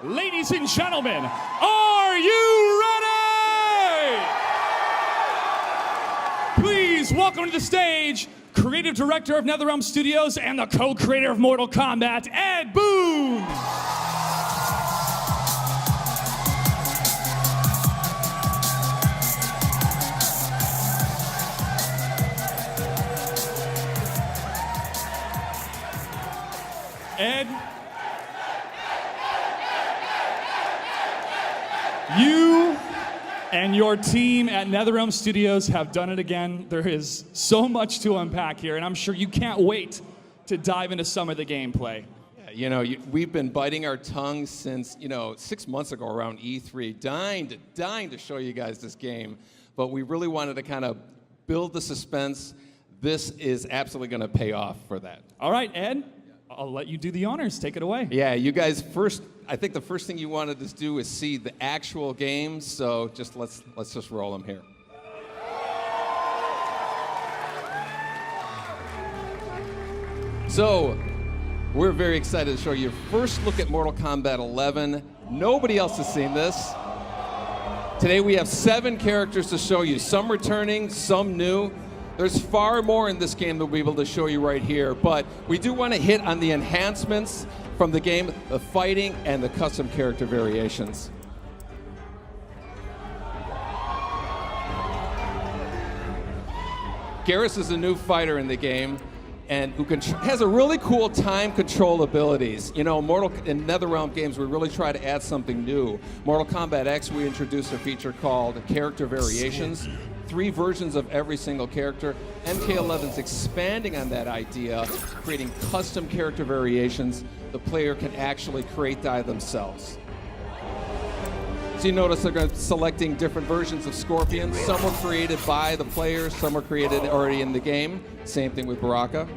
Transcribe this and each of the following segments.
Ladies and gentlemen, are you ready? Please welcome to the stage Creative Director of NetherRealm Studios and the co-creator of Mortal Kombat, Ed Boon. Ed, you and your team at NetherRealm Studios have done it again. There is so much to unpack here, and I'm sure you can't wait to dive into some of the gameplay. Yeah, you know, we've been biting our tongues since, 6 months ago around E3, dying to show you guys this game, but we really wanted to kind of build the suspense. This is absolutely going to pay off for that. All right, Ed, I'll let you do the honors. Take it away. Yeah, you guys I think the first thing you wanted to do is see the actual game, so let's just roll them here. So, we're very excited to show you first look at Mortal Kombat 11. Nobody else has seen this. Today we have 7 characters to show you, some returning, some new. There's far more in this game that we'll be able to show you right here, but we do want to hit on the enhancements from the game, the fighting, and the custom character variations. Garrus is a new fighter in the game, and who has a really cool time control abilities. You know, in NetherRealm games, we really try to add something new. Mortal Kombat X, we introduced a feature called Character Variations. 3 versions of every single character. MK11's expanding on that idea, creating custom character variations the player can actually create themselves. So you notice they're selecting different versions of Scorpion. Some were created by the players, some were created already in the game. Same thing with Baraka.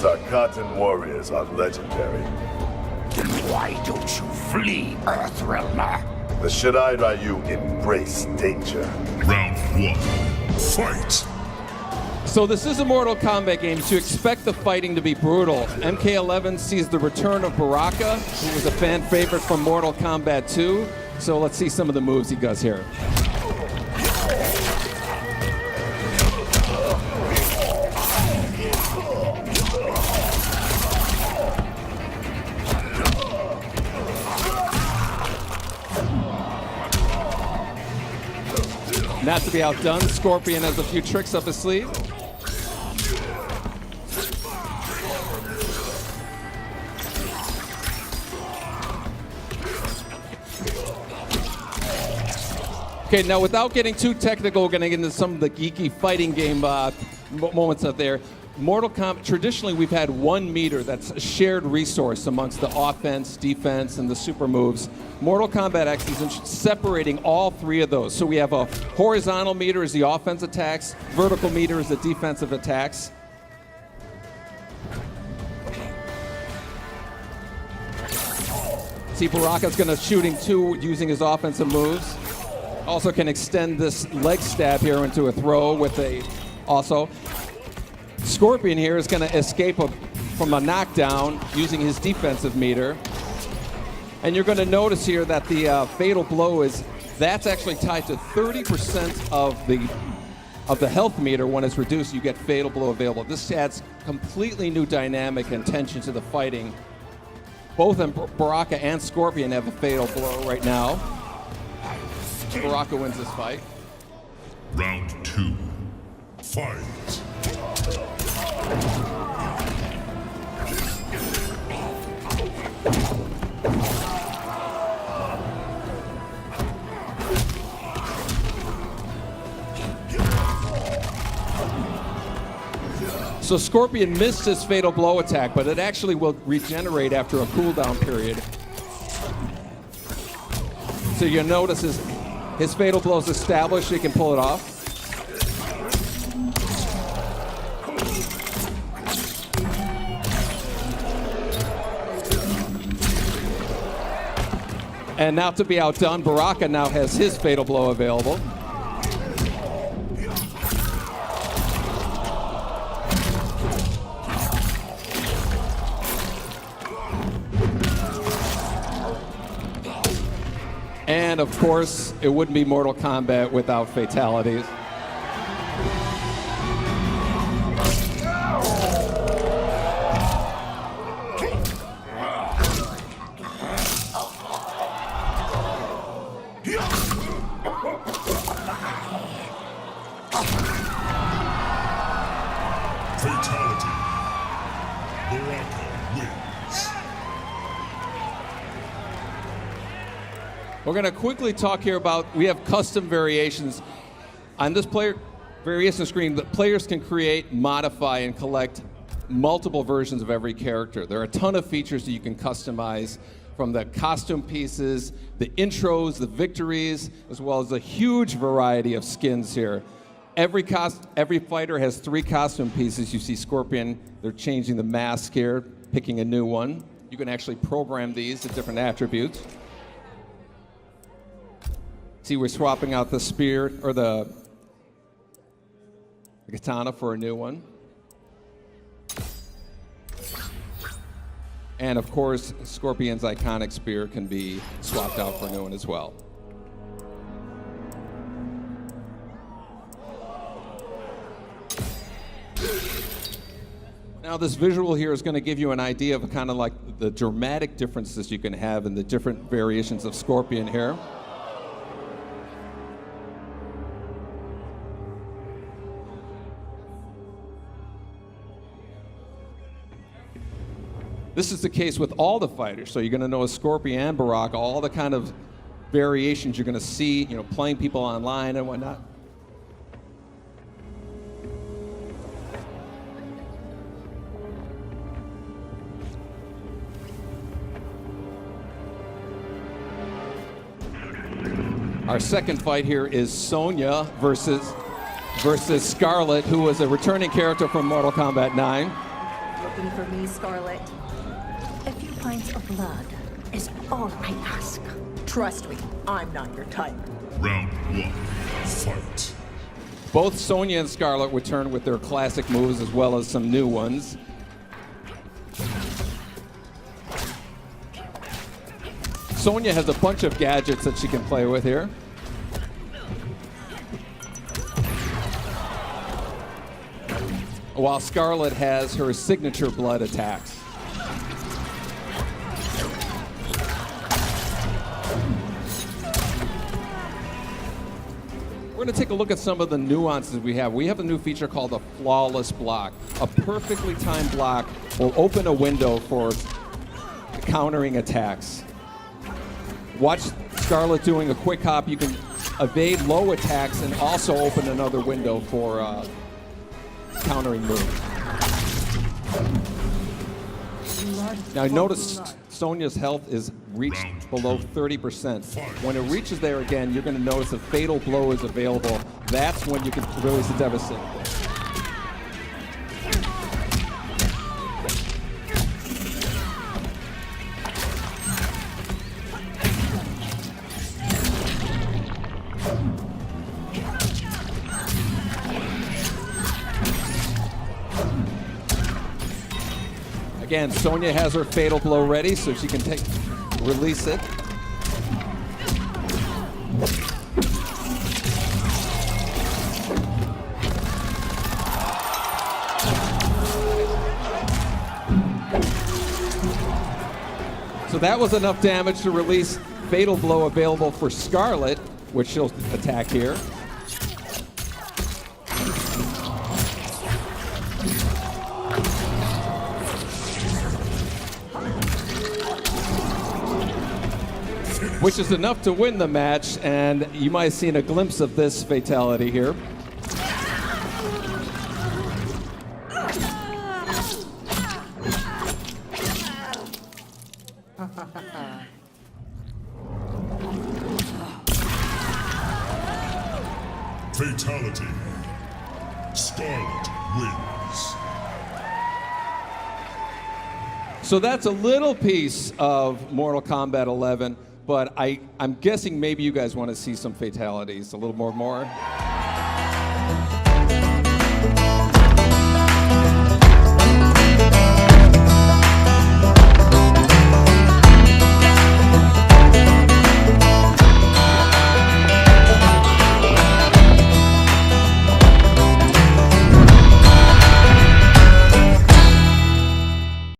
Tarkatan warriors are legendary. Then why don't you flee, Earthrealmer? The Shirai Ryu embrace danger. Round 1, fight! So this is a Mortal Kombat game, so you expect the fighting to be brutal. MK11 sees the return of Baraka, who was a fan favorite from Mortal Kombat 2. So let's see some of the moves he does here. Not to be outdone, Scorpion has a few tricks up his sleeve. Okay, now without getting too technical, we're going to get into some of the geeky fighting game moments out there. Mortal Kombat, traditionally we've had 1 meter that's a shared resource amongst the offense, defense, and the super moves. Mortal Kombat X is separating all 3 of those. So we have a horizontal meter as the offense attacks, vertical meter as the defensive attacks. See, Baraka's going to shooting 2 using his offensive moves. Also can extend this leg stab here into a throw with also. Scorpion here is going to escape from a knockdown using his defensive meter. And you're going to notice here that the fatal blow that's actually tied to 30% of the health meter. When it's reduced, you get fatal blow available. This adds completely new dynamic and tension to the fighting. Both Baraka and Scorpion have a fatal blow right now. Baraka wins this fight. Round 2, fight! So Scorpion missed his fatal blow attack, but it actually will regenerate after a cooldown period. So you'll notice his fatal blow is established, he can pull it off. And not to be outdone, Baraka now has his fatal blow available. And of course, it wouldn't be Mortal Kombat without fatalities. Fatality. Baraka wins. We're going to quickly talk here about, we have custom variations. On this player variation screen, the players can create, modify, and collect multiple versions of every character. There are a ton of features that you can customize, from the costume pieces, the intros, the victories, as well as a huge variety of skins here. Every fighter has 3 costume pieces. You see Scorpion, they're changing the mask here, picking a new one. You can actually program these to different attributes. See, we're swapping out the spear, or the katana for a new one. And of course, Scorpion's iconic spear can be swapped out for a new one as well. Now this visual here is going to give you an idea of kind of like the dramatic differences you can have in the different variations of Scorpion here. This is the case with all the fighters, so you're going to know Scorpion and Baraka, all the kind of variations you're going to see, you know, playing people online and whatnot. Our second fight here is Sonya versus Skarlet, who was a returning character from Mortal Kombat 9. Looking for me, Skarlet? A few pints of blood is all I ask. Trust me, I'm not your type. Round 1. Fight. Both Sonya and Skarlet return with their classic moves as well as some new ones. Sonya has a bunch of gadgets that she can play with here. While Skarlet has her signature blood attacks. We're going to take a look at some of the nuances we have. We have a new feature called a flawless block. A perfectly timed block will open a window for countering attacks. Watch Skarlet doing a quick hop. You can evade low attacks and also open another window for countering moves. Now notice Sonya's health is reached below 30%. When it reaches there again, you're going to notice a fatal blow is available. That's when you can release the devastating blow. Again, Sonya has her fatal blow ready, so she can release it. So that was enough damage to release fatal blow available for Skarlet, which she'll attack here. Which is enough to win the match, and you might have seen a glimpse of this fatality here. Fatality. Skarlet wins. So that's a little piece of Mortal Kombat 11. but I'm guessing maybe you guys want to see some fatalities, a little more.